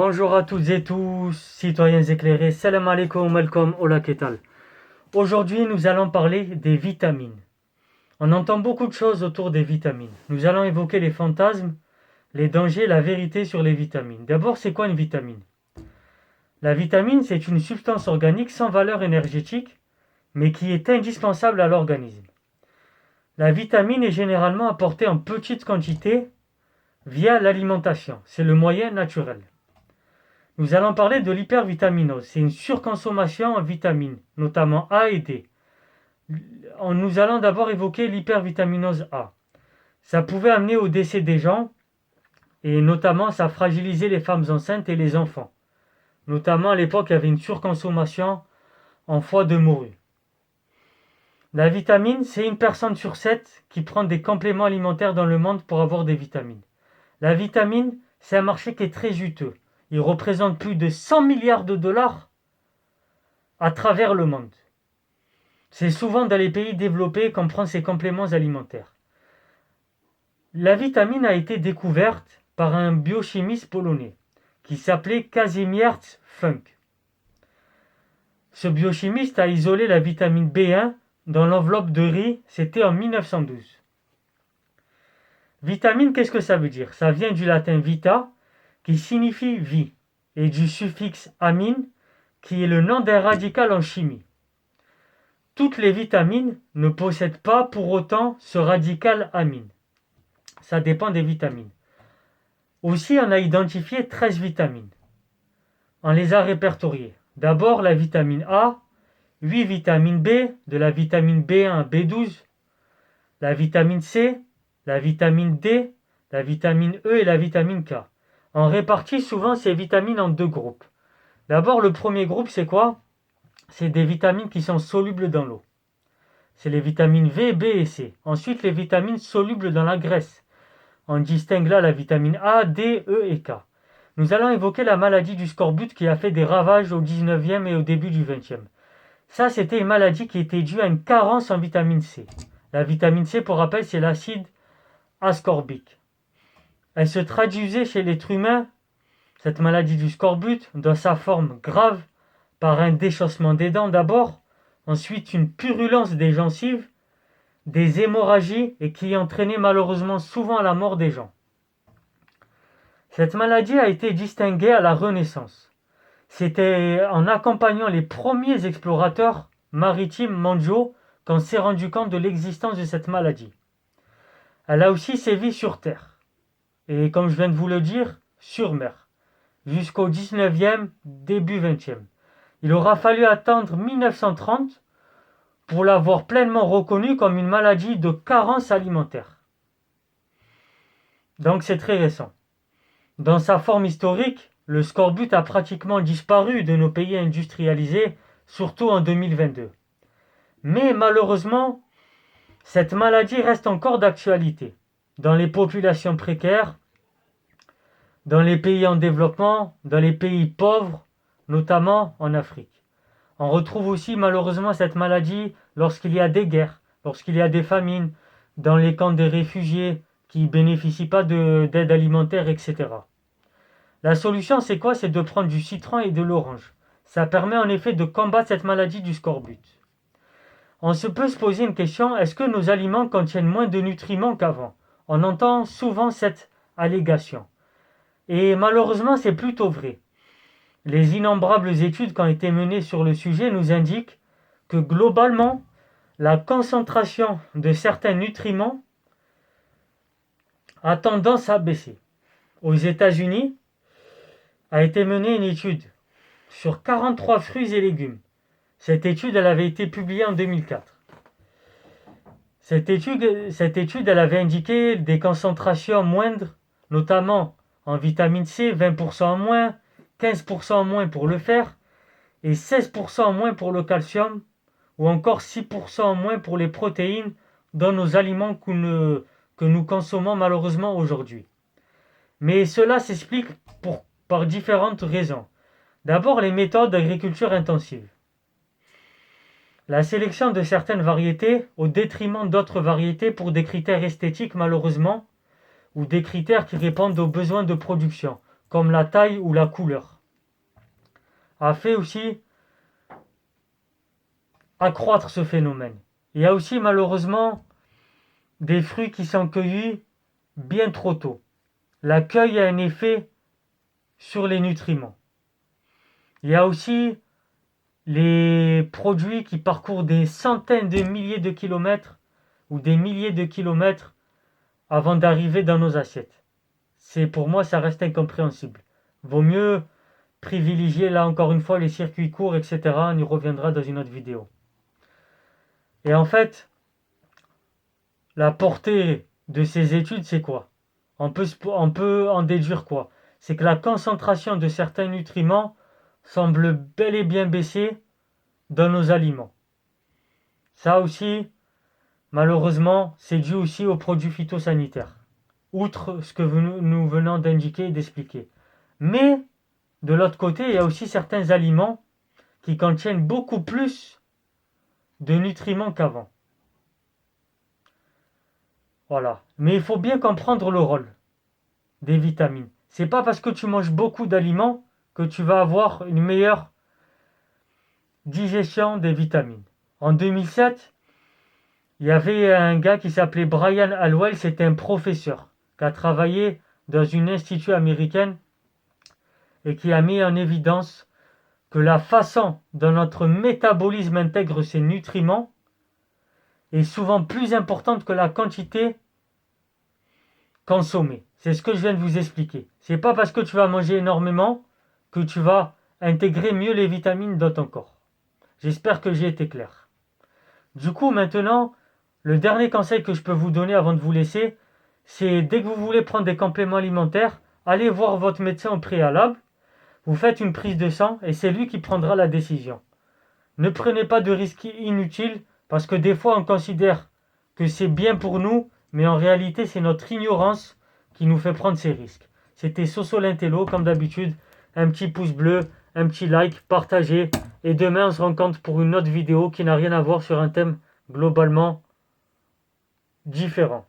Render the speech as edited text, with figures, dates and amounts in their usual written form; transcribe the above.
Bonjour à toutes et tous, citoyens éclairés, salam alaikum, welcome, hola, que tal. Aujourd'hui, nous allons parler des vitamines. On entend beaucoup de choses autour des vitamines. Nous allons évoquer les fantasmes, les dangers, la vérité sur les vitamines. D'abord, c'est quoi une vitamine? La vitamine, c'est une substance organique sans valeur énergétique, mais qui est indispensable à l'organisme. La vitamine est généralement apportée en petite quantité via l'alimentation. C'est le moyen naturel. Nous allons parler de l'hypervitaminose. C'est une surconsommation en vitamines, notamment A et D. Nous allons d'abord évoquer l'hypervitaminose A. Ça pouvait amener au décès des gens, et notamment ça fragilisait les femmes enceintes et les enfants. Notamment à l'époque, il y avait une surconsommation en foie de morue. La vitamine, c'est une personne sur 7 qui prend des compléments alimentaires dans le monde pour avoir des vitamines. La vitamine, c'est un marché qui est très juteux. Il représente plus de 100 milliards de dollars à travers le monde. C'est souvent dans les pays développés qu'on prend ces compléments alimentaires. La vitamine a été découverte par un biochimiste polonais qui s'appelait Kazimierz Funk. Ce biochimiste a isolé la vitamine B1 dans l'enveloppe de riz, c'était en 1912. Vitamine, qu'est-ce que ça veut dire? Ça vient du latin vita, qui signifie vie, et du suffixe amine, qui est le nom d'un radical en chimie. Toutes les vitamines ne possèdent pas pour autant ce radical amine. Ça dépend des vitamines. Aussi, on a identifié 13 vitamines. On les a répertoriées. D'abord, la vitamine A, 8 vitamines B, de la vitamine B1 à B12, la vitamine C, la vitamine D, la vitamine E et la vitamine K. On répartit souvent ces vitamines en deux groupes. D'abord, le premier groupe, c'est quoi? C'est des vitamines qui sont solubles dans l'eau. C'est les vitamines V, B et C. Ensuite, les vitamines solubles dans la graisse. On distingue là la vitamine A, D, E et K. Nous allons évoquer la maladie du scorbut qui a fait des ravages au 19e et au début du 20e. Ça, c'était une maladie qui était due à une carence en vitamine C. La vitamine C, pour rappel, c'est l'acide ascorbique. Elle se traduisait chez l'être humain, cette maladie du scorbut, dans sa forme grave, par un déchaussement des dents d'abord, ensuite une purulence des gencives, des hémorragies et qui entraînait malheureusement souvent la mort des gens. Cette maladie a été distinguée à la Renaissance. C'était en accompagnant les premiers explorateurs maritimes mondiaux qu'on s'est rendu compte de l'existence de cette maladie. Elle a aussi sévi sur Terre, et comme je viens de vous le dire, sur mer, jusqu'au 19e, début 20e. Il aura fallu attendre 1930 pour l'avoir pleinement reconnue comme une maladie de carence alimentaire. Donc c'est très récent. Dans sa forme historique, le scorbut a pratiquement disparu de nos pays industrialisés, surtout en 2022. Mais malheureusement, cette maladie reste encore d'actualité dans les populations précaires, dans les pays en développement, dans les pays pauvres, notamment en Afrique. On retrouve aussi malheureusement cette maladie lorsqu'il y a des guerres, lorsqu'il y a des famines, dans les camps des réfugiés qui ne bénéficient pas d'aide alimentaire, etc. La solution, c'est quoi? C'est de prendre du citron et de l'orange. Ça permet en effet de combattre cette maladie du scorbut. On peut se poser une question, est-ce que nos aliments contiennent moins de nutriments qu'avant? On entend souvent cette allégation. Et malheureusement, c'est plutôt vrai. Les innombrables études qui ont été menées sur le sujet nous indiquent que globalement, la concentration de certains nutriments a tendance à baisser. Aux États-Unis, a été menée une étude sur 43 fruits et légumes. Cette étude, elle avait été publiée en 2004. Cette étude, elle avait indiqué des concentrations moindres, notamment en vitamine C, 20% en moins, 15% en moins pour le fer, et 16% en moins pour le calcium, ou encore 6% en moins pour les protéines dans nos aliments que nous consommons malheureusement aujourd'hui. Mais cela s'explique par différentes raisons. D'abord, les méthodes d'agriculture intensive. La sélection de certaines variétés au détriment d'autres variétés pour des critères esthétiques malheureusement, ou des critères qui répondent aux besoins de production, comme la taille ou la couleur, a fait aussi accroître ce phénomène. Il y a aussi malheureusement des fruits qui sont cueillis bien trop tôt. L'accueil a un effet sur les nutriments. Il y a aussi les produits qui parcourent des centaines de milliers de kilomètres ou des milliers de kilomètres avant d'arriver dans nos assiettes. Pour moi, ça reste incompréhensible. Vaut mieux privilégier, là encore une fois, les circuits courts, etc. On y reviendra dans une autre vidéo. Et en fait, la portée de ces études, c'est quoi? On peut en déduire quoi? C'est que la concentration de certains nutriments semble bel et bien baisser dans nos aliments. Ça aussi, malheureusement, c'est dû aussi aux produits phytosanitaires, outre ce que nous venons d'indiquer et d'expliquer. Mais, de l'autre côté, il y a aussi certains aliments qui contiennent beaucoup plus de nutriments qu'avant. Voilà. Mais il faut bien comprendre le rôle des vitamines. C'est pas parce que tu manges beaucoup d'aliments que tu vas avoir une meilleure digestion des vitamines. En 2007, il y avait un gars qui s'appelait Brian Hallwell, c'était un professeur qui a travaillé dans une institut américaine et qui a mis en évidence que la façon dont notre métabolisme intègre ces nutriments est souvent plus importante que la quantité consommée. C'est ce que je viens de vous expliquer. C'est pas parce que tu vas manger énormément que tu vas intégrer mieux les vitamines dans ton corps. J'espère que j'ai été clair. Du coup, maintenant, le dernier conseil que je peux vous donner avant de vous laisser, c'est dès que vous voulez prendre des compléments alimentaires, allez voir votre médecin au préalable, vous faites une prise de sang et c'est lui qui prendra la décision. Ne prenez pas de risques inutiles parce que des fois on considère que c'est bien pour nous, mais en réalité c'est notre ignorance qui nous fait prendre ces risques. C'était Soso Lintello, comme d'habitude, un petit pouce bleu, un petit like, partagez, et demain on se rencontre pour une autre vidéo qui n'a rien à voir sur un thème globalement différent.